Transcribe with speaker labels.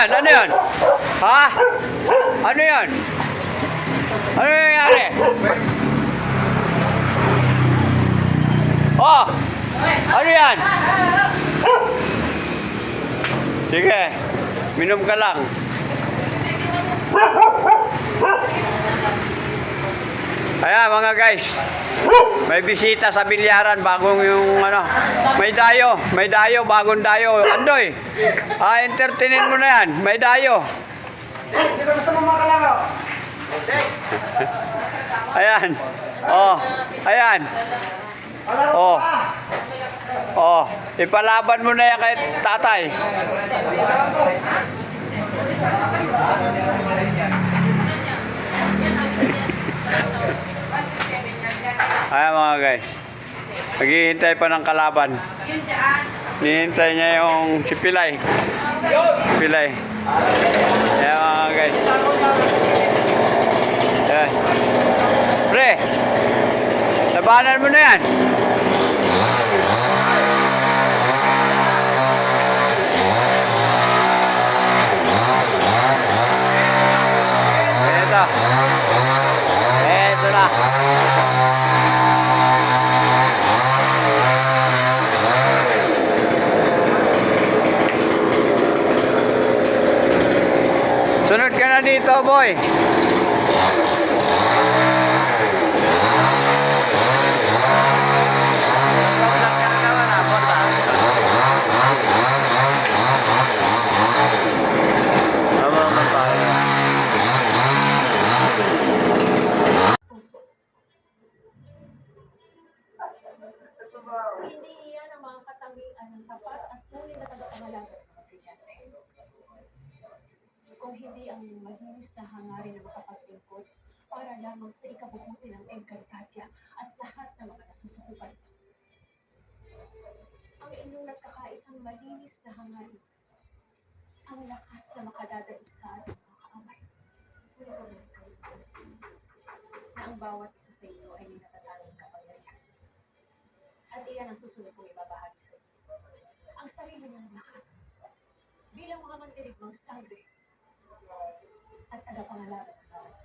Speaker 1: yan? Ano yan? Ha? Ano yan? Ano nangyayari? Oh! Ano yan? Sige, minom ka lang. Ayan mga guys, may bisita sa bilyaran, bagong yung ano, may dayo, bagong dayo. Andoy, entertainin mo na yan, may dayo.
Speaker 2: Sino gusto mo makalaro?
Speaker 1: Ayan, oh, ayan. Oh, oh, ipalaban mo na yan kay tatay. Ayan mga guys, naghihintay pa ng kalaban. Hinihintay niya yung si Pilay. Pilay. Ayan mga guys. Ayan. Pre, labanan mo na yan. Ito. Ito na. Sunod ka na dito, boy.
Speaker 3: Hindi iyan ang mga katangian ng tapat at tunay na tagapangalaga ng mga brilyante. Kung hindi ang malinis na hangarin na makapaglingkod para lamang sa ikabubuti ng Encantadia at lahat ng mga nasusukupan ito. Ang inyong nagkakaisang malinis na hangarin, ang lakas na makadadagog sa ating mga kaaway. Ngunit kayo na ang bawat isa sa inyo ay may natatanging kapangyarihan. At iyan ang susunod kong ibabahagi sa inyo. Ang sarili niyang lakas bilang mga mandirigmang sangre at tagapangalaga ng bawat